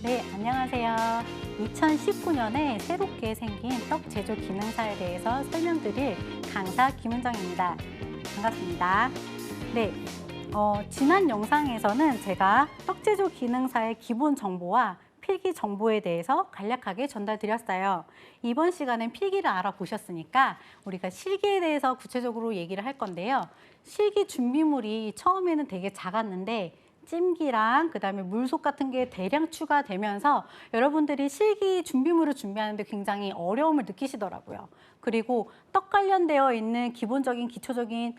네, 안녕하세요. 2019년에 새롭게 생긴 떡 제조 기능사에 대해서 설명드릴 강사 김은정입니다. 반갑습니다. 네, 지난 영상에서는 제가 떡 제조 기능사의 기본 정보와 필기 정보에 대해서 간략하게 전달드렸어요. 이번 시간엔 필기를 알아보셨으니까 우리가 실기에 대해서 구체적으로 얘기를 할 건데요. 실기 준비물이 처음에는 되게 작았는데 찜기랑 그다음에 물속 같은 게 대량 추가되면서 여러분들이 실기 준비물을 준비하는데 굉장히 어려움을 느끼시더라고요. 그리고 떡 관련되어 있는 기본적인 기초적인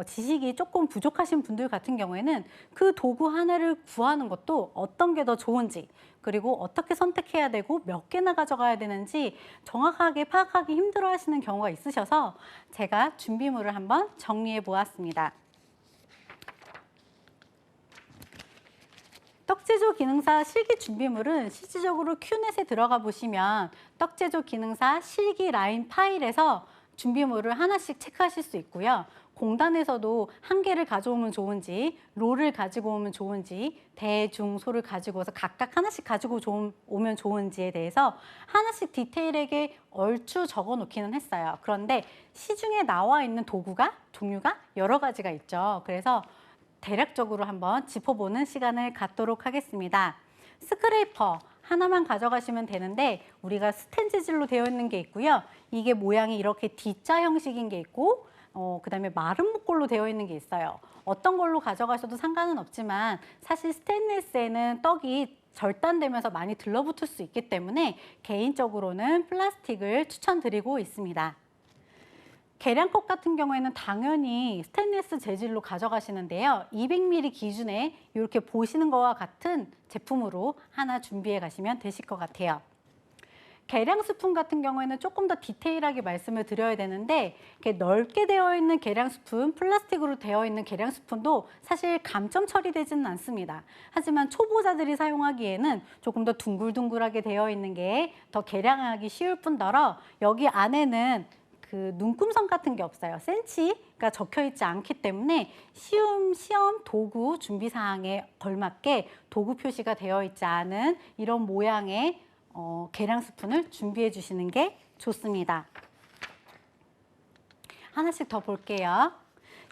지식이 조금 부족하신 분들 같은 경우에는 그 도구 하나를 구하는 것도 어떤 게 더 좋은지, 그리고 어떻게 선택해야 되고 몇 개나 가져가야 되는지 정확하게 파악하기 힘들어 하시는 경우가 있으셔서 제가 준비물을 한번 정리해 보았습니다. 떡제조 기능사 실기 준비물은 실질적으로 큐넷에 들어가 보시면 떡제조 기능사 실기 라인 파일에서 준비물을 하나씩 체크하실 수 있고요. 공단에서도 한 개를 가져오면 좋은지, 롤을 가지고 오면 좋은지, 대, 중, 소를 가지고 와서 각각 하나씩 가지고 오면 좋은지에 대해서 하나씩 디테일하게 얼추 적어 놓기는 했어요. 그런데 시중에 나와 있는 도구가, 종류가 여러 가지가 있죠. 그래서 대략적으로 한번 짚어보는 시간을 갖도록 하겠습니다. 스크래퍼 하나만 가져가시면 되는데 우리가 스텐 재질로 되어 있는 게 있고요. 이게 모양이 이렇게 D자 형식인 게 있고 그다음에 마른 목골로 되어 있는 게 있어요. 어떤 걸로 가져가셔도 상관은 없지만 사실 스테인리스에는 떡이 절단되면서 많이 들러붙을 수 있기 때문에 개인적으로는 플라스틱을 추천드리고 있습니다. 계량컵 같은 경우에는 당연히 스테인리스 재질로 가져가시는데요. 200ml 기준에 이렇게 보시는 것과 같은 제품으로 하나 준비해 가시면 되실 것 같아요. 계량 스푼 같은 경우에는 조금 더 디테일하게 말씀을 드려야 되는데 이렇게 넓게 되어 있는 계량 스푼, 플라스틱으로 되어 있는 계량 스푼도 사실 감점 처리되지는 않습니다. 하지만 초보자들이 사용하기에는 조금 더 둥글둥글하게 되어 있는 게 더 계량하기 쉬울 뿐더러 여기 안에는 그 눈금선 같은 게 없어요. 센치가 적혀 있지 않기 때문에 시험 도구 준비 사항에 걸맞게 도구 표시가 되어 있지 않은 이런 모양의 계량 스푼을 준비해 주시는 게 좋습니다. 하나씩 더 볼게요.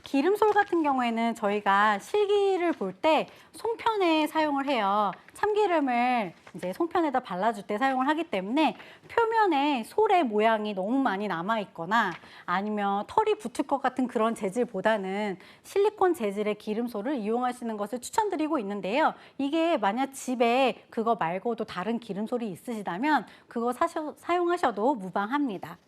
기름솔 같은 경우에는 저희가 실기를 볼 때 송편에 사용을 해요. 참기름을 이제 송편에다 발라줄 때 사용을 하기 때문에 표면에 솔의 모양이 너무 많이 남아 있거나 아니면 털이 붙을 것 같은 그런 재질보다는 실리콘 재질의 기름솔을 이용하시는 것을 추천드리고 있는데요. 이게 만약 집에 그거 말고도 다른 기름솔이 있으시다면 그거 사용하셔도 무방합니다.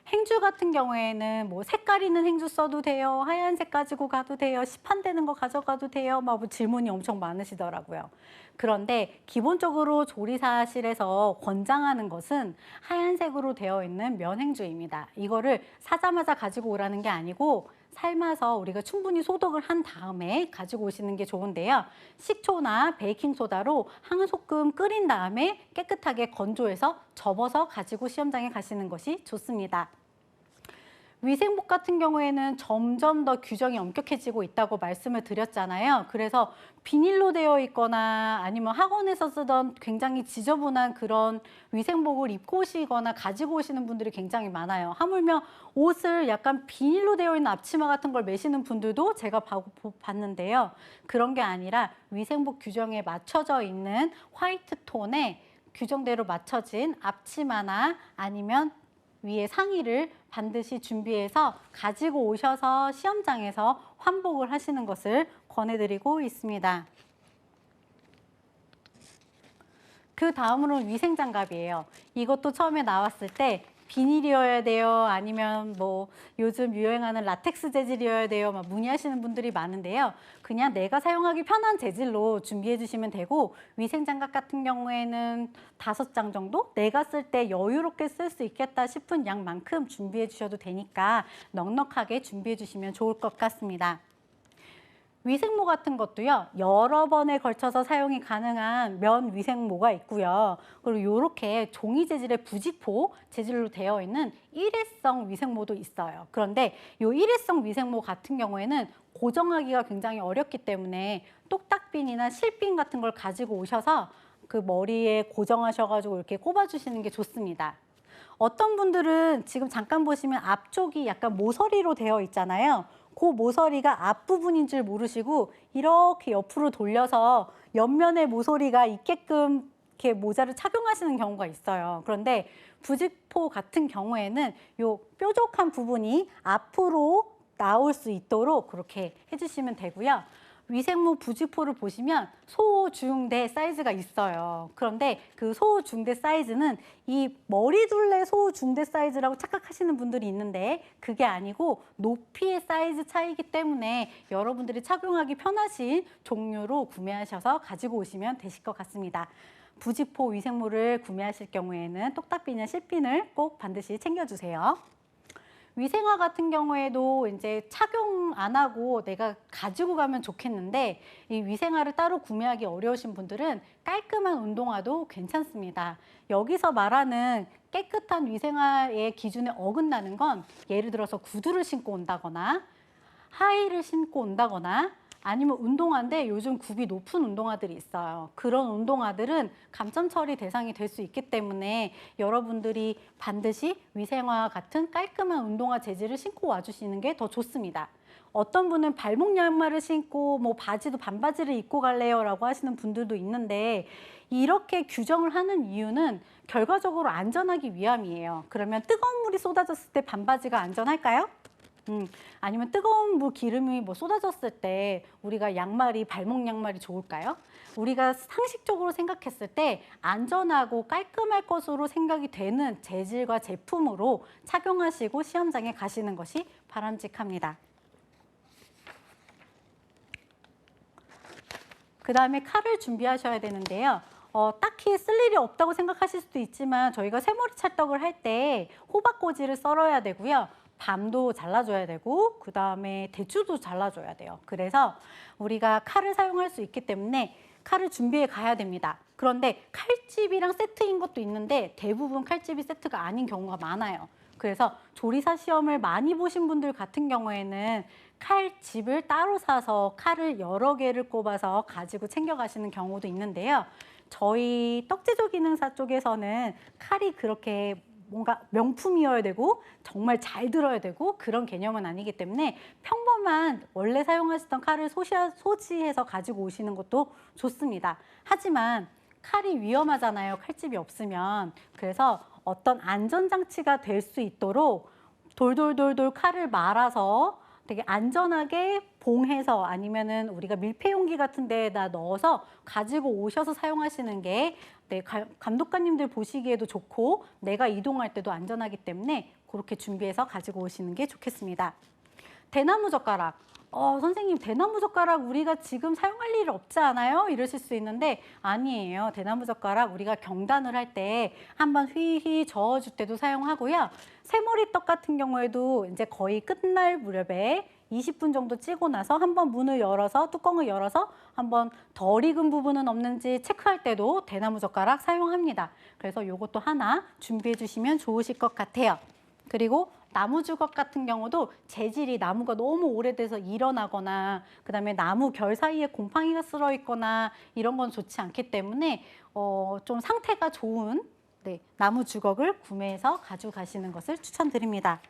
행주 같은 경우에는 뭐 색깔 있는 행주 써도 돼요. 하얀색 가지고 가도 돼요. 시판되는 거 가져가도 돼요. 막 질문이 엄청 많으시더라고요. 그런데 기본적으로 조리사실에서 권장하는 것은 하얀색으로 되어 있는 면행주입니다. 이거를 사자마자 가지고 오라는 게 아니고 삶아서 우리가 충분히 소독을 한 다음에 가지고 오시는 게 좋은데요. 식초나 베이킹소다로 한 소끔 끓인 다음에 깨끗하게 건조해서 접어서 가지고 시험장에 가시는 것이 좋습니다. 위생복 같은 경우에는 점점 더 규정이 엄격해지고 있다고 말씀을 드렸잖아요. 그래서 비닐로 되어 있거나 아니면 학원에서 쓰던 굉장히 지저분한 그런 위생복을 입고 오시거나 가지고 오시는 분들이 굉장히 많아요. 하물며 옷을 약간 비닐로 되어 있는 앞치마 같은 걸 매시는 분들도 제가 봤는데요. 그런 게 아니라 위생복 규정에 맞춰져 있는 화이트 톤에 규정대로 맞춰진 앞치마나 아니면 위에 상의를 반드시 준비해서 가지고 오셔서 시험장에서 환복을 하시는 것을 권해드리고 있습니다. 그 다음으로는 위생장갑이에요. 이것도 처음에 나왔을 때 비닐이어야 돼요? 아니면 뭐 요즘 유행하는 라텍스 재질이어야 돼요? 막 문의하시는 분들이 많은데요. 그냥 내가 사용하기 편한 재질로 준비해 주시면 되고 위생장갑 같은 경우에는 5장 정도? 내가 쓸 때 여유롭게 쓸 수 있겠다 싶은 양만큼 준비해 주셔도 되니까 넉넉하게 준비해 주시면 좋을 것 같습니다. 위생모 같은 것도요, 여러 번에 걸쳐서 사용이 가능한 면 위생모가 있고요. 그리고 이렇게 종이 재질의 부직포 재질로 되어 있는 일회성 위생모도 있어요. 그런데 이 일회성 위생모 같은 경우에는 고정하기가 굉장히 어렵기 때문에 똑딱빈이나 실빈 같은 걸 가지고 오셔서 그 머리에 고정하셔가지고 이렇게 꼽아주시는 게 좋습니다. 어떤 분들은 지금 잠깐 보시면 앞쪽이 약간 모서리로 되어 있잖아요. 그 모서리가 앞부분인 줄 모르시고 이렇게 옆으로 돌려서 옆면에 모서리가 있게끔 이렇게 모자를 착용하시는 경우가 있어요. 그런데 부직포 같은 경우에는 요 뾰족한 부분이 앞으로 나올 수 있도록 그렇게 해주시면 되고요. 위생모 부직포를 보시면 소, 중, 대 사이즈가 있어요. 그런데 그 소, 중, 대 사이즈는 이 머리둘레 소, 중, 대 사이즈라고 착각하시는 분들이 있는데 그게 아니고 높이의 사이즈 차이기 때문에 여러분들이 착용하기 편하신 종류로 구매하셔서 가지고 오시면 되실 것 같습니다. 부직포 위생모를 구매하실 경우에는 똑딱비나 실핀을 꼭 반드시 챙겨주세요. 위생화 같은 경우에도 이제 착용 안 하고 내가 가지고 가면 좋겠는데 이 위생화를 따로 구매하기 어려우신 분들은 깔끔한 운동화도 괜찮습니다. 여기서 말하는 깨끗한 위생화의 기준에 어긋나는 건 예를 들어서 구두를 신고 온다거나 하이를 신고 온다거나 아니면 운동화인데 요즘 굽이 높은 운동화들이 있어요. 그런 운동화들은 감점 처리 대상이 될 수 있기 때문에 여러분들이 반드시 위생화 같은 깔끔한 운동화 재질을 신고 와주시는 게 더 좋습니다. 어떤 분은 발목 양말을 신고 뭐 바지도 반바지를 입고 갈래요 라고 하시는 분들도 있는데 이렇게 규정을 하는 이유는 결과적으로 안전하기 위함이에요. 그러면 뜨거운 물이 쏟아졌을 때 반바지가 안전할까요? 아니면 뜨거운 물 기름이 뭐 쏟아졌을 때 우리가 양말이 발목 양말이 좋을까요? 우리가 상식적으로 생각했을 때 안전하고 깔끔할 것으로 생각이 되는 재질과 제품으로 착용하시고 시험장에 가시는 것이 바람직합니다. 그 다음에 칼을 준비하셔야 되는데요. 딱히 쓸 일이 없다고 생각하실 수도 있지만 저희가 새머리 찰떡을 할 때 호박꼬지를 썰어야 되고요. 밤도 잘라줘야 되고 그 다음에 대추도 잘라줘야 돼요. 그래서 우리가 칼을 사용할 수 있기 때문에 칼을 준비해 가야 됩니다. 그런데 칼집이랑 세트인 것도 있는데 대부분 칼집이 세트가 아닌 경우가 많아요. 그래서 조리사 시험을 많이 보신 분들 같은 경우에는 칼집을 따로 사서 칼을 여러 개를 꼽아서 가지고 챙겨가시는 경우도 있는데요. 저희 떡제조 기능사 쪽에서는 칼이 그렇게 뭔가 명품이어야 되고 정말 잘 들어야 되고 그런 개념은 아니기 때문에 평범한 원래 사용하시던 칼을 소지해서 가지고 오시는 것도 좋습니다. 하지만 칼이 위험하잖아요. 칼집이 없으면. 그래서 어떤 안전장치가 될 수 있도록 돌돌돌돌 칼을 말아서 되게 안전하게 봉해서 아니면은 우리가 밀폐용기 같은 데에다 넣어서 가지고 오셔서 사용하시는 게 감독관님들 보시기에도 좋고 내가 이동할 때도 안전하기 때문에 그렇게 준비해서 가지고 오시는 게 좋겠습니다. 대나무 젓가락. 선생님 대나무 젓가락 우리가 지금 사용할 일 없지 않아요? 이러실 수 있는데 아니에요. 대나무 젓가락 우리가 경단을 할 때 한번 휘휘 저어줄 때도 사용하고요. 새머리떡 같은 경우에도 이제 거의 끝날 무렵에 20분 정도 찌고 나서 한번 문을 열어서 뚜껑을 열어서 한번 덜 익은 부분은 없는지 체크할 때도 대나무 젓가락 사용합니다. 그래서 이것도 하나 준비해 주시면 좋으실 것 같아요. 그리고 나무 주걱 같은 경우도 재질이 나무가 너무 오래돼서 일어나거나 그다음에 나무 결 사이에 곰팡이가 쓸어 있거나 이런 건 좋지 않기 때문에 좀 상태가 좋은 나무 주걱을 구매해서 가지고 가시는 것을 추천드립니다.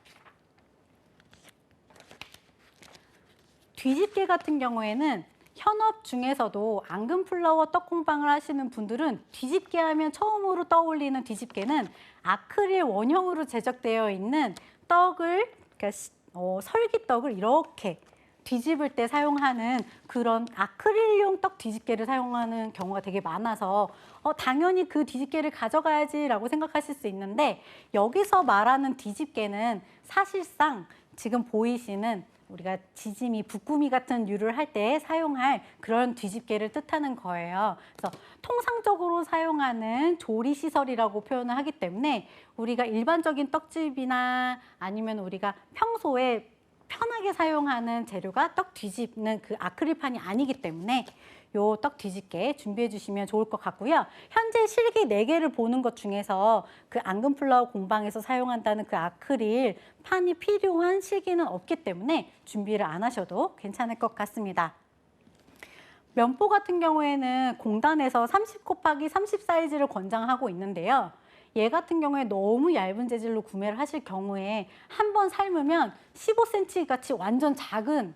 뒤집개 같은 경우에는 현업 중에서도 앙금플라워 떡공방을 하시는 분들은 뒤집개 하면 처음으로 떠올리는 뒤집개는 아크릴 원형으로 제작되어 있는 떡을, 그러니까 설기떡을 이렇게 뒤집을 때 사용하는 그런 아크릴용 떡 뒤집개를 사용하는 경우가 되게 많아서 당연히 그 뒤집개를 가져가야지라고 생각하실 수 있는데 여기서 말하는 뒤집개는 사실상 지금 보이시는 우리가 지짐이, 북구미 같은 류를 할 때 사용할 그런 뒤집개를 뜻하는 거예요. 그래서 통상적으로 사용하는 조리시설이라고 표현을 하기 때문에 우리가 일반적인 떡집이나 아니면 우리가 평소에 편하게 사용하는 재료가 떡 뒤집는 그 아크릴판이 아니기 때문에 요 떡 뒤집개 준비해 주시면 좋을 것 같고요. 현재 실기 4개를 보는 것 중에서 그 앙금플라워 공방에서 사용한다는 그 아크릴 판이 필요한 실기는 없기 때문에 준비를 안 하셔도 괜찮을 것 같습니다. 면포 같은 경우에는 공단에서 30 곱하기 30 사이즈를 권장하고 있는데요. 얘 같은 경우에 너무 얇은 재질로 구매를 하실 경우에 한 번 삶으면 15cm 같이 완전 작은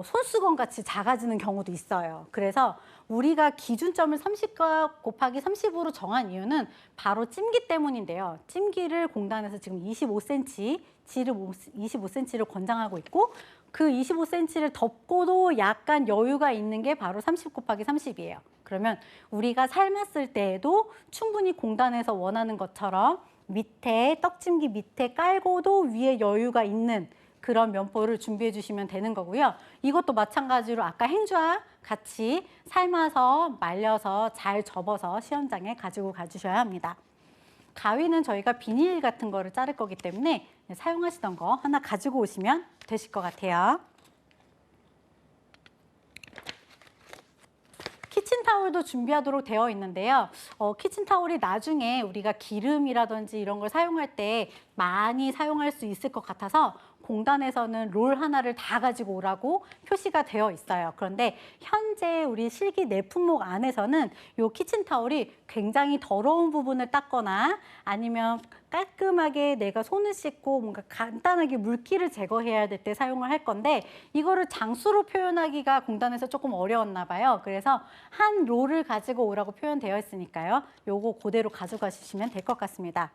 손수건 같이 작아지는 경우도 있어요. 그래서 우리가 기준점을 30 곱하기 30으로 정한 이유는 바로 찜기 때문인데요. 찜기를 공단에서 지금 25cm, 지름 25cm를 권장하고 있고 그 25cm를 덮고도 약간 여유가 있는 게 바로 30 곱하기 30이에요. 그러면 우리가 삶았을 때에도 충분히 공단에서 원하는 것처럼 밑에 떡찜기 밑에 깔고도 위에 여유가 있는 그런 면포를 준비해 주시면 되는 거고요. 이것도 마찬가지로 아까 행주와 같이 삶아서 말려서 잘 접어서 시험장에 가지고 가주셔야 합니다. 가위는 저희가 비닐 같은 거를 자를 거기 때문에 사용하시던 거 하나 가지고 오시면 되실 것 같아요. 키친타올도 준비하도록 되어 있는데요. 키친타올이 나중에 우리가 기름이라든지 이런 걸 사용할 때 많이 사용할 수 있을 것 같아서 공단에서는 롤 하나를 다 가지고 오라고 표시가 되어 있어요. 그런데 현재 우리 실기 내 품목 안에서는 이 키친타올이 굉장히 더러운 부분을 닦거나 아니면 깔끔하게 내가 손을 씻고 뭔가 간단하게 물기를 제거해야 될 때 사용을 할 건데 이거를 장수로 표현하기가 공단에서 조금 어려웠나 봐요. 그래서 한 롤을 가지고 오라고 표현되어 있으니까요. 요거 그대로 가져가시면 될 것 같습니다.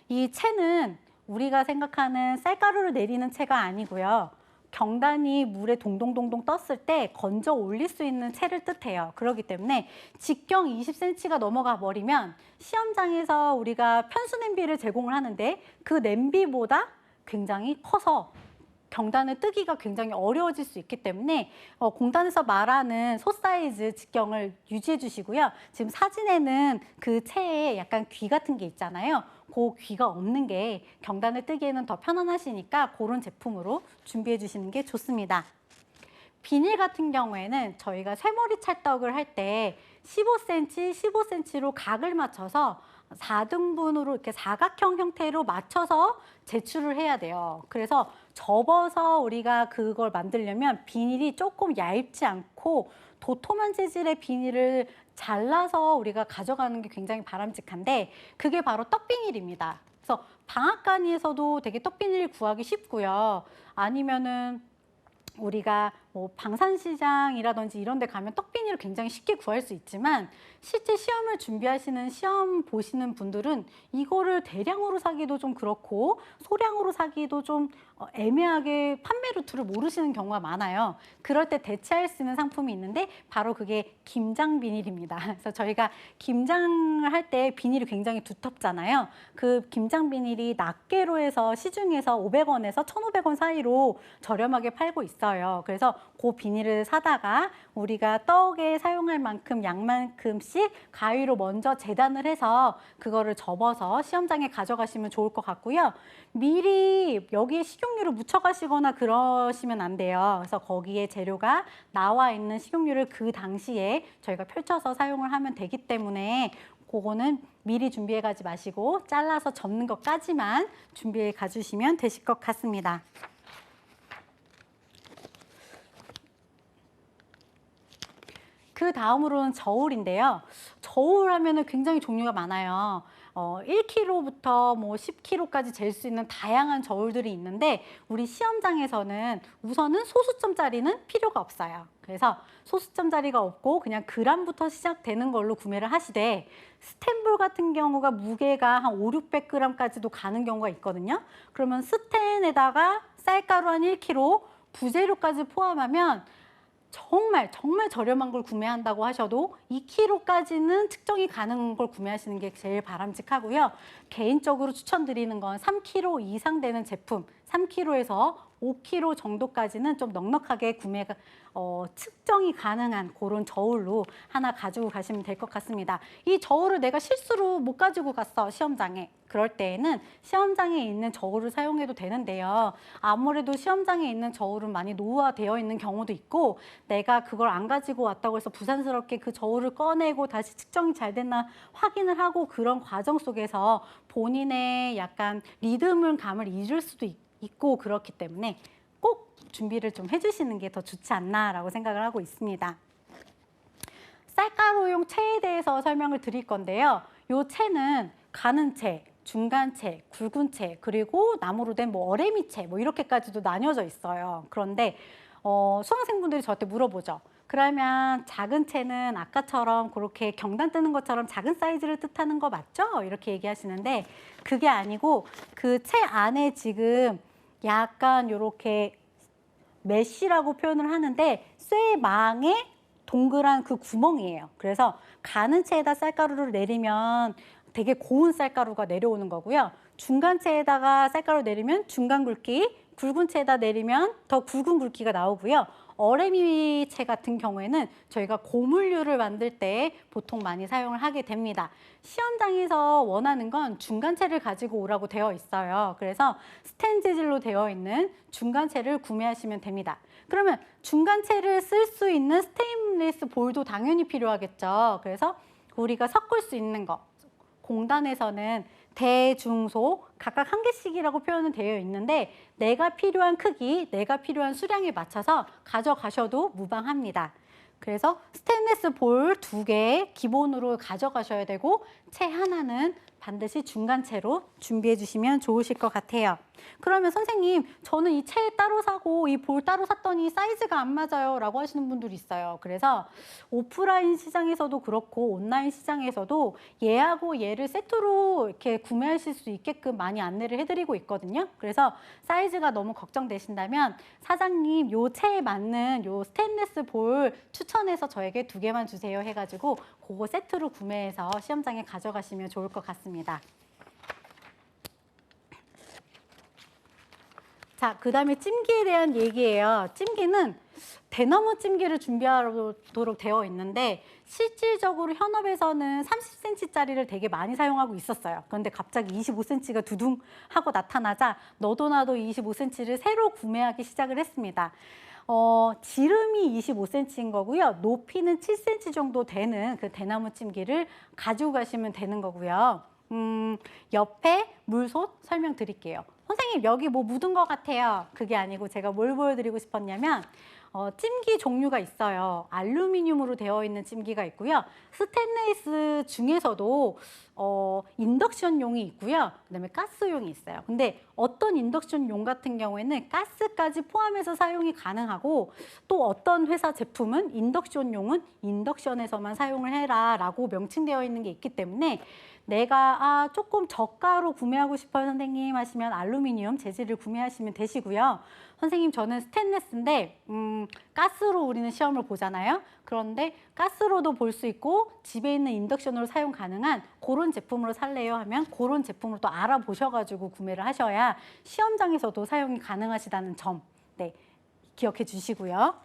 이 채는 우리가 생각하는 쌀가루를 내리는 채가 아니고요. 경단이 물에 동동동동 떴을 때 건져 올릴 수 있는 채를 뜻해요. 그렇기 때문에 직경 20cm가 넘어가 버리면 시험장에서 우리가 편수 냄비를 제공을 하는데 그 냄비보다 굉장히 커서 경단을 뜨기가 굉장히 어려워질 수 있기 때문에 공단에서 말하는 소 사이즈 직경을 유지해 주시고요. 지금 사진에는 그 채에 약간 귀 같은 게 있잖아요. 그 귀가 없는 게 경단을 뜨기에는 더 편안하시니까 그런 제품으로 준비해 주시는 게 좋습니다. 비닐 같은 경우에는 저희가 쇠머리 찰떡을 할 때 15cm, 15cm로 각을 맞춰서 4등분으로 이렇게 사각형 형태로 맞춰서 제출을 해야 돼요. 그래서 접어서 우리가 그걸 만들려면 비닐이 조금 얇지 않고 도톰한 재질의 비닐을 잘라서 우리가 가져가는 게 굉장히 바람직한데 그게 바로 떡비닐입니다. 그래서 방앗간에서도 되게 떡비닐 구하기 쉽고요. 아니면은 우리가 뭐 방산시장이라든지 이런 데 가면 떡비닐을 굉장히 쉽게 구할 수 있지만 실제 시험을 준비하시는 시험 보시는 분들은 이거를 대량으로 사기도 좀 그렇고 소량으로 사기도 좀 애매하게 판매 루트를 모르시는 경우가 많아요. 그럴 때 대체할 수 있는 상품이 있는데 바로 그게 김장 비닐입니다. 그래서 저희가 김장을 할 때 비닐이 굉장히 두텁잖아요. 그 김장 비닐이 낱개로 해서 시중에서 500원에서 1,500원 사이로 저렴하게 팔고 있어요. 그래서 그 비닐을 사다가 우리가 떡에 사용할 만큼 양만큼씩 가위로 먼저 재단을 해서 그거를 접어서 시험장에 가져가시면 좋을 것 같고요. 미리 여기에 식용유를 묻혀가시거나 그러시면 안 돼요. 그래서 거기에 재료가 나와 있는 식용유를 그 당시에 저희가 펼쳐서 사용을 하면 되기 때문에 그거는 미리 준비해 가지 마시고 잘라서 접는 것까지만 준비해 가주시면 되실 것 같습니다. 그 다음으로는 저울인데요. 저울 하면은 굉장히 종류가 많아요. 1kg부터 뭐 10kg까지 잴 수 있는 다양한 저울들이 있는데 우리 시험장에서는 우선은 소수점짜리는 필요가 없어요. 그래서 소수점짜리가 없고 그냥 그램부터 시작되는 걸로 구매를 하시되 스텐볼 같은 경우가 무게가 한 5, 600g까지도 가는 경우가 있거든요. 그러면 스텐에다가 쌀가루 한 1kg, 부재료까지 포함하면 정말 저렴한 걸 구매한다고 하셔도 2kg까지는 측정이 가능한 걸 구매하시는 게 제일 바람직하고요. 개인적으로 추천드리는 건 3kg 이상 되는 제품, 3kg에서 5kg 정도까지는 좀 넉넉하게 구매가 측정이 가능한 그런 저울로 하나 가지고 가시면 될 것 같습니다. 이 저울을 내가 실수로 못 가지고 갔어, 시험장에. 그럴 때에는 시험장에 있는 저울을 사용해도 되는데요. 아무래도 시험장에 있는 저울은 많이 노후화되어 있는 경우도 있고 내가 그걸 안 가지고 왔다고 해서 부산스럽게 그 저울을 꺼내고 다시 측정이 잘 됐나 확인을 하고 그런 과정 속에서 본인의 약간 리듬을 감을 잃을 수도 있고 그렇기 때문에 꼭 준비를 좀 해주시는 게 더 좋지 않나라고 생각을 하고 있습니다. 쌀가루용 채에 대해서 설명을 드릴 건데요. 이 채는 가는 채, 중간 채, 굵은 채, 그리고 나무로 된 뭐 어레미 채, 뭐 이렇게까지도 나뉘어져 있어요. 그런데 수강생분들이 저한테 물어보죠. 그러면 작은 채는 아까처럼 그렇게 경단 뜨는 것처럼 작은 사이즈를 뜻하는 거 맞죠? 이렇게 얘기하시는데 그게 아니고 그 채 안에 지금 약간 이렇게 메쉬라고 표현을 하는데 쇠망에 동그란 그 구멍이에요. 그래서 가는 채에다 쌀가루를 내리면 되게 고운 쌀가루가 내려오는 거고요. 중간 채에다가 쌀가루 내리면 중간 굵기, 굵은 채에다 내리면 더 굵은 굵기가 나오고요. 어레미 채 같은 경우에는 저희가 고물류를 만들 때 보통 많이 사용을 하게 됩니다. 시험장에서 원하는 건 중간 채를 가지고 오라고 되어 있어요. 그래서 스텐 재질로 되어 있는 중간 채를 구매하시면 됩니다. 그러면 중간 채를 쓸 수 있는 스테인리스 볼도 당연히 필요하겠죠. 그래서 우리가 섞을 수 있는 거, 공단에서는 대, 중, 소 각각 한 개씩이라고 표현은 되어 있는데 내가 필요한 크기, 내가 필요한 수량에 맞춰서 가져가셔도 무방합니다. 그래서 스테인리스 볼 2개 기본으로 가져가셔야 되고 채 하나는 반드시 중간채로 준비해 주시면 좋으실 것 같아요. 그러면 선생님, 저는 이 채 따로 사고 이 볼 따로 샀더니 사이즈가 안 맞아요 라고 하시는 분들이 있어요. 그래서 오프라인 시장에서도 그렇고 온라인 시장에서도 얘하고 얘를 세트로 이렇게 구매하실 수 있게끔 많이 안내를 해드리고 있거든요. 그래서 사이즈가 너무 걱정되신다면 사장님 요 채에 맞는 요 스테인리스 볼 추천해서 저에게 2개만 주세요 해가지고 그거 세트로 구매해서 시험장에 가져가시면 좋을 것 같습니다. 자, 그 다음에 찜기에 대한 얘기예요. 찜기는 대나무 찜기를 준비하도록 되어 있는데 실질적으로 현업에서는 30cm짜리를 되게 많이 사용하고 있었어요. 그런데 갑자기 25cm가 두둥 하고 나타나자 너도 나도 25cm를 새로 구매하기 시작을 했습니다. 지름이 25cm인 거고요. 높이는 7cm 정도 되는 그 대나무 찜기를 가지고 가시면 되는 거고요. 옆에 물솥 설명드릴게요. 선생님 여기 뭐 묻은 것 같아요. 그게 아니고 제가 뭘 보여드리고 싶었냐면 찜기 종류가 있어요. 알루미늄으로 되어 있는 찜기가 있고요. 스테인리스 중에서도 인덕션용이 있고요. 그다음에 가스용이 있어요. 근데 어떤 인덕션용 같은 경우에는 가스까지 포함해서 사용이 가능하고 또 어떤 회사 제품은 인덕션용은 인덕션에서만 사용을 해라라고 명칭되어 있는 게 있기 때문에 내가 조금 저가로 구매하고 싶어요 선생님 하시면 알루미늄 재질을 구매하시면 되시고요. 선생님 저는 스테인리스인데 가스로 우리는 시험을 보잖아요. 그런데 가스로도 볼 수 있고 집에 있는 인덕션으로 사용 가능한 그런 제품으로 살래요 하면 그런 제품을 또 알아보셔가지고 구매를 하셔야 시험장에서도 사용이 가능하시다는 점 기억해 주시고요.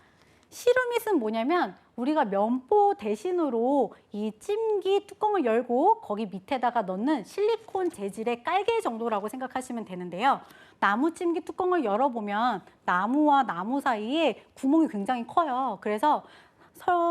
시루밋은 뭐냐면 우리가 면보 대신으로 이 찜기 뚜껑을 열고 거기 밑에다가 넣는 실리콘 재질의 깔개 정도라고 생각하시면 되는데요. 나무 찜기 뚜껑을 열어보면 나무와 나무 사이에 구멍이 굉장히 커요. 그래서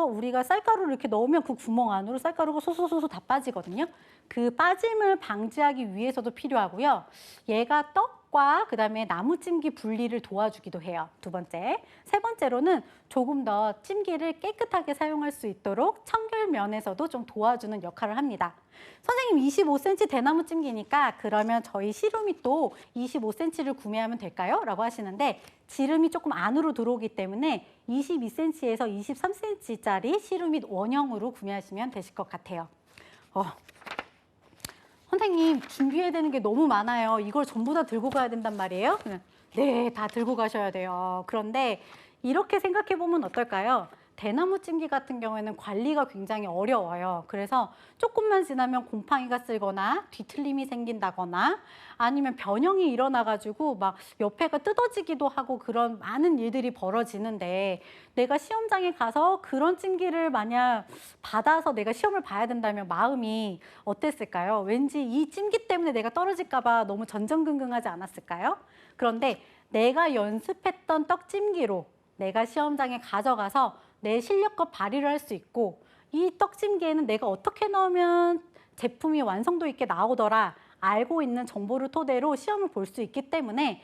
우리가 쌀가루를 이렇게 넣으면 그 구멍 안으로 쌀가루가 소소소소 다 빠지거든요. 그 빠짐을 방지하기 위해서도 필요하고요. 얘가 떡과 그다음에 나무 찜기 분리를 도와주기도 해요. 2번째. 3번째로는 조금 더 찜기를 깨끗하게 사용할 수 있도록 청결 면에서도 좀 도와주는 역할을 합니다. 선생님 25cm 대나무 찜기니까 그러면 저희 시루밋도 25cm를 구매하면 될까요? 라고 하시는데 지름이 조금 안으로 들어오기 때문에 22cm에서 23cm짜리 시루밋 원형으로 구매하시면 되실 것 같아요. 선생님 준비해야 되는 게 너무 많아요. 이걸 전부 다 들고 가야 된단 말이에요? 네, 다 들고 가셔야 돼요. 그런데 이렇게 생각해 보면 어떨까요? 대나무 찜기 같은 경우에는 관리가 굉장히 어려워요. 그래서 조금만 지나면 곰팡이가 쓸거나 뒤틀림이 생긴다거나 아니면 변형이 일어나가지고 막 옆에가 뜯어지기도 하고 그런 많은 일들이 벌어지는데 내가 시험장에 가서 그런 찜기를 만약 받아서 내가 시험을 봐야 된다면 마음이 어땠을까요? 왠지 이 찜기 때문에 내가 떨어질까 봐 너무 전전긍긍하지 않았을까요? 그런데 내가 연습했던 떡찜기로 내가 시험장에 가져가서 내 실력껏 발휘를 할 수 있고 이 떡찜기에는 내가 어떻게 넣으면 제품이 완성도 있게 나오더라 알고 있는 정보를 토대로 시험을 볼 수 있기 때문에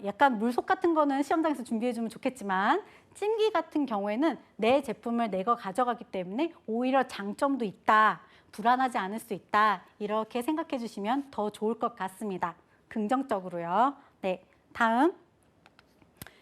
약간 물속 같은 거는 시험장에서 준비해주면 좋겠지만 찜기 같은 경우에는 내 제품을 내가 가져가기 때문에 오히려 장점도 있다. 불안하지 않을 수 있다. 이렇게 생각해 주시면 더 좋을 것 같습니다. 긍정적으로요. 네, 다음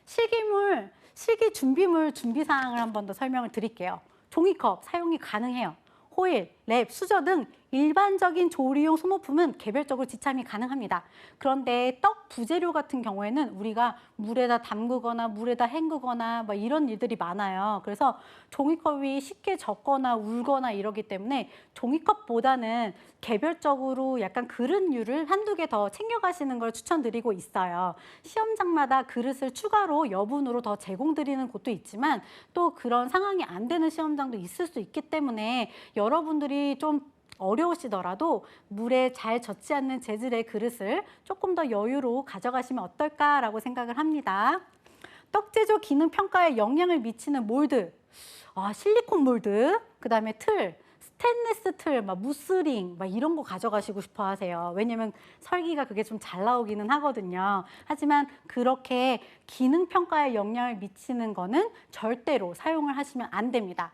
실기 준비물 준비 사항을 한 번 더 설명을 드릴게요. 종이컵 사용이 가능해요. 호일, 랩, 수저 등 일반적인 조리용 소모품은 개별적으로 지참이 가능합니다. 그런데 떡 부재료 같은 경우에는 우리가 물에다 담그거나 물에다 헹구거나 뭐 이런 일들이 많아요. 그래서 종이컵이 쉽게 젖거나 울거나 이러기 때문에 종이컵보다는 개별적으로 약간 그릇류를 한두 개 더 챙겨가시는 걸 추천드리고 있어요. 시험장마다 그릇을 추가로 여분으로 더 제공드리는 곳도 있지만 또 그런 상황이 안 되는 시험장도 있을 수 있기 때문에 여러분들이 좀 어려우시더라도 물에 잘 젖지 않는 재질의 그릇을 조금 더 여유로 가져가시면 어떨까라고 생각을 합니다. 떡 제조 기능 평가에 영향을 미치는 몰드, 실리콘 몰드, 그다음에 틀, 스테인리스 틀, 무스링 이런 거 가져가시고 싶어 하세요. 왜냐면 설기가 그게 좀 잘 나오기는 하거든요. 하지만 그렇게 기능 평가에 영향을 미치는 거는 절대로 사용을 하시면 안 됩니다.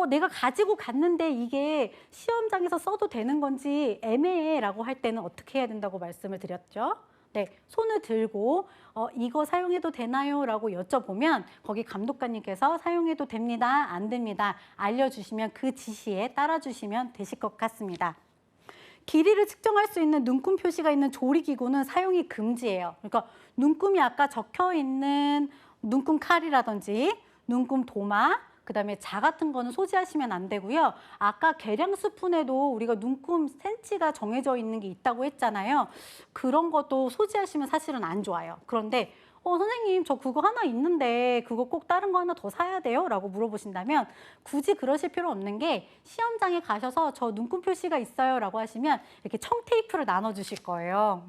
내가 가지고 갔는데 이게 시험장에서 써도 되는 건지 애매해라고 할 때는 어떻게 해야 된다고 말씀을 드렸죠? 네, 손을 들고 이거 사용해도 되나요? 라고 여쭤보면 거기 감독관님께서 사용해도 됩니다, 안 됩니다 알려주시면 그 지시에 따라주시면 되실 것 같습니다. 길이를 측정할 수 있는 눈금 표시가 있는 조리기구는 사용이 금지예요. 그러니까 눈금이 아까 적혀 있는 눈금 칼이라든지 눈금 도마, 그다음에 자 같은 거는 소지하시면 안 되고요. 아까 계량 스푼에도 우리가 눈금 센치가 정해져 있는 게 있다고 했잖아요. 그런 것도 소지하시면 사실은 안 좋아요. 그런데 선생님 저 그거 하나 있는데 그거 꼭 다른 거 하나 더 사야 돼요? 라고 물어보신다면 굳이 그러실 필요 없는 게 시험장에 가셔서 저 눈금 표시가 있어요 라고 하시면 이렇게 청테이프를 나눠주실 거예요.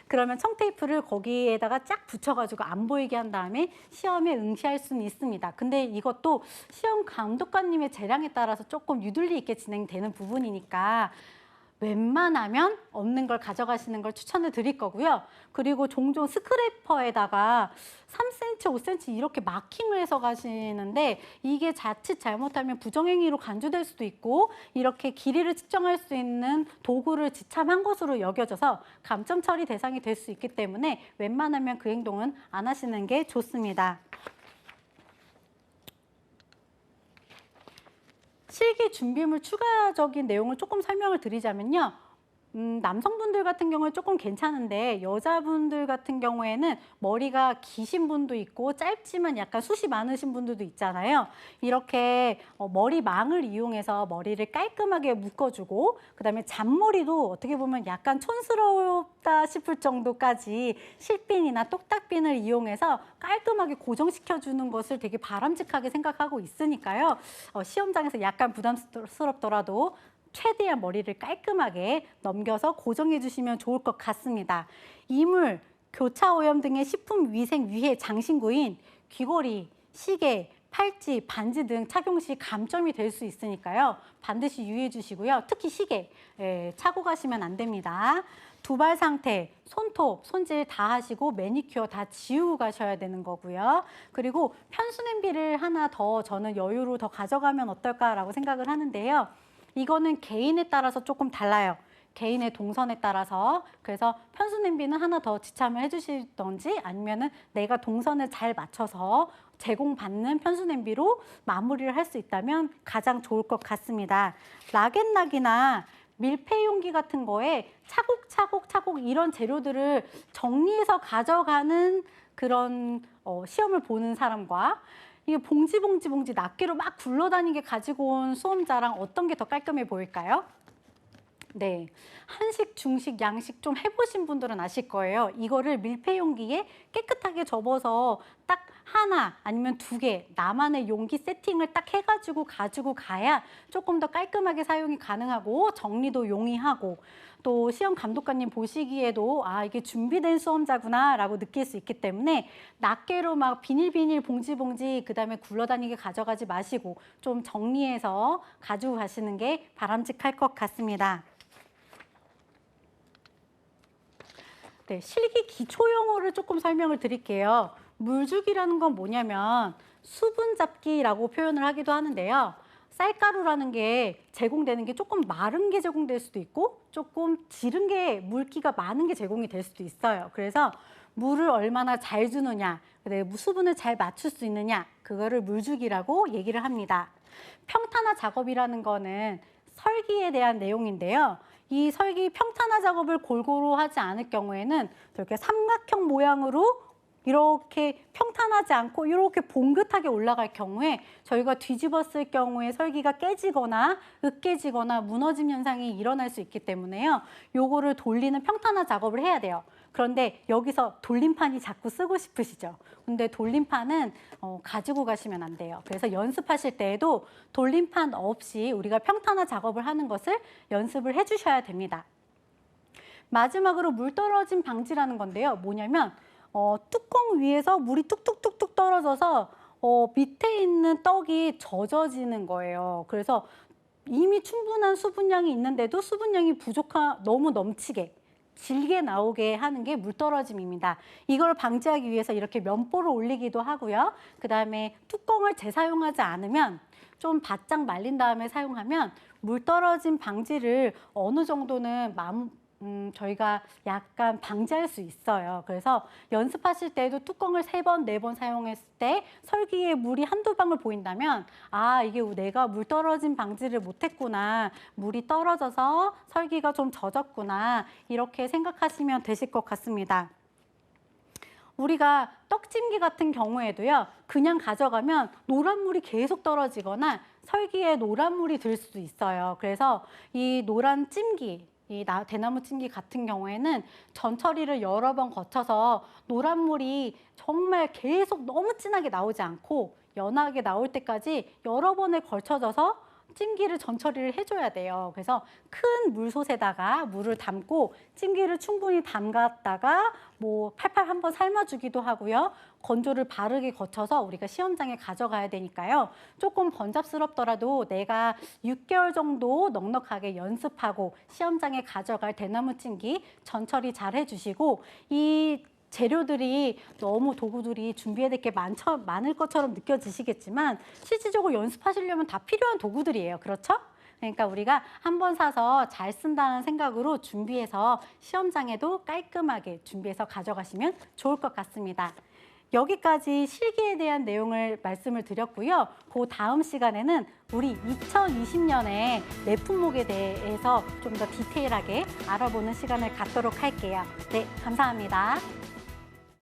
그러면 청테이프를 거기에다가 쫙 붙여가지고 안 보이게 한 다음에 시험에 응시할 수는 있습니다. 근데 이것도 시험 감독관님의 재량에 따라서 조금 유들리 있게 진행되는 부분이니까 웬만하면 없는 걸 가져가시는 걸 추천을 드릴 거고요. 그리고 종종 스크래퍼에다가 3cm, 5cm 이렇게 마킹을 해서 가시는데 이게 자칫 잘못하면 부정행위로 간주될 수도 있고 이렇게 길이를 측정할 수 있는 도구를 지참한 것으로 여겨져서 감점 처리 대상이 될 수 있기 때문에 웬만하면 그 행동은 안 하시는 게 좋습니다. 실기 준비물 추가적인 내용을 조금 설명을 드리자면요. 남성분들 같은 경우는 조금 괜찮은데 여자분들 같은 경우에는 머리가 기신 분도 있고 짧지만 약간 숱이 많으신 분들도 있잖아요. 이렇게 머리망을 이용해서 머리를 깔끔하게 묶어주고 그다음에 잔머리도 어떻게 보면 약간 촌스럽다 싶을 정도까지 실핀이나 똑딱핀을 이용해서 깔끔하게 고정시켜주는 것을 되게 바람직하게 생각하고 있으니까요. 시험장에서 약간 부담스럽더라도 최대한 머리를 깔끔하게 넘겨서 고정해 주시면 좋을 것 같습니다. 이물, 교차 오염 등의 식품 위생 위해 장신구인 귀걸이, 시계, 팔찌, 반지 등 착용 시 감점이 될 수 있으니까요. 반드시 유의해 주시고요. 특히 시계 차고 가시면 안 됩니다. 두발 상태, 손톱, 손질 다 하시고 매니큐어 다 지우고 가셔야 되는 거고요. 그리고 편수 냄비를 하나 더 저는 여유로 더 가져가면 어떨까라고 생각을 하는데요. 이거는 개인에 따라서 조금 달라요. 개인의 동선에 따라서. 그래서 편수 냄비는 하나 더 지참을 해주시던지 아니면은 내가 동선을 잘 맞춰서 제공받는 편수 냄비로 마무리를 할 수 있다면 가장 좋을 것 같습니다. 락앤락이나 밀폐 용기 같은 거에 차곡차곡 이런 재료들을 정리해서 가져가는 그런 시험을 보는 사람과 이게 봉지 낱개로 막 굴러다니게 가지고 온 수험자랑 어떤 게 더 깔끔해 보일까요? 네, 한식, 중식, 양식 좀 해보신 분들은 아실 거예요. 이거를 밀폐 용기에 깨끗하게 접어서 딱 하나 아니면 두 개 나만의 용기 세팅을 딱 해가지고 가지고 가야 조금 더 깔끔하게 사용이 가능하고 정리도 용이하고 또 시험 감독관님 보시기에도 이게 준비된 수험자구나 라고 느낄 수 있기 때문에 낱개로 막 비닐 봉지 그다음에 굴러다니게 가져가지 마시고 좀 정리해서 가지고 가시는 게 바람직할 것 같습니다. 네, 실기 기초 용어를 조금 설명을 드릴게요. 물주기라는 건 뭐냐면 수분 잡기라고 표현을 하기도 하는데요. 쌀가루라는 게 제공되는 게 조금 마른 게 제공될 수도 있고 조금 지른 게 물기가 많은 게 제공이 될 수도 있어요. 그래서 물을 얼마나 잘 주느냐, 수분을 잘 맞출 수 있느냐, 그거를 물주기라고 얘기를 합니다. 평탄화 작업이라는 거는 설기에 대한 내용인데요. 이 설기 평탄화 작업을 골고루 하지 않을 경우에는 이렇게 삼각형 모양으로 이렇게 평탄하지 않고 이렇게 봉긋하게 올라갈 경우에 저희가 뒤집었을 경우에 설기가 깨지거나 으깨지거나 무너짐 현상이 일어날 수 있기 때문에요. 요거를 돌리는 평탄화 작업을 해야 돼요. 그런데 여기서 돌림판이 자꾸 쓰고 싶으시죠? 근데 돌림판은 가지고 가시면 안 돼요. 그래서 연습하실 때에도 돌림판 없이 우리가 평탄화 작업을 하는 것을 연습을 해주셔야 됩니다. 마지막으로 물 떨어짐 방지라는 건데요. 뭐냐면 뚜껑 위에서 물이 뚝뚝뚝뚝 떨어져서 밑에 있는 떡이 젖어지는 거예요. 그래서 이미 충분한 수분량이 있는데도 수분량이 너무 넘치게 질게 나오게 하는 게 물 떨어짐입니다. 이걸 방지하기 위해서 이렇게 면보를 올리기도 하고요. 그다음에 뚜껑을 재사용하지 않으면 좀 바짝 말린 다음에 사용하면 물 떨어짐 방지를 어느 정도는 저희가 약간 방지할 수 있어요. 그래서 연습하실 때도 뚜껑을 3번, 4번 사용했을 때 설기에 물이 한두 방울 보인다면 아, 이게 내가 물 떨어짐 방지를 못했구나. 물이 떨어져서 설기가 좀 젖었구나. 이렇게 생각하시면 되실 것 같습니다. 우리가 떡찜기 같은 경우에도요. 그냥 가져가면 노란물이 계속 떨어지거나 설기에 노란물이 들 수도 있어요. 그래서 이 노란 찜기, 이 대나무 찜기 같은 경우에는 전처리를 여러 번 거쳐서 노란물이 정말 계속 너무 진하게 나오지 않고 연하게 나올 때까지 여러 번에 걸쳐져서 찜기를 전처리를 해줘야 돼요. 그래서 큰 물솥에다가 물을 담고 찜기를 충분히 담갔다가 팔팔 한번 삶아주기도 하고요. 건조를 바르게 거쳐서 우리가 시험장에 가져가야 되니까요. 조금 번잡스럽더라도 내가 6개월 정도 넉넉하게 연습하고 시험장에 가져갈 대나무 찜기 전처리 잘 해주시고 이 재료들이 너무 도구들이 준비해야 될 게 많을 것처럼 느껴지시겠지만 실질적으로 연습하시려면 다 필요한 도구들이에요. 그렇죠? 그러니까 우리가 한번 사서 잘 쓴다는 생각으로 준비해서 시험장에도 깔끔하게 준비해서 가져가시면 좋을 것 같습니다. 여기까지 실기에 대한 내용을 말씀을 드렸고요. 그 다음 시간에는 우리 2020년에 내품목에 대해서 좀 더 디테일하게 알아보는 시간을 갖도록 할게요. 네, 감사합니다.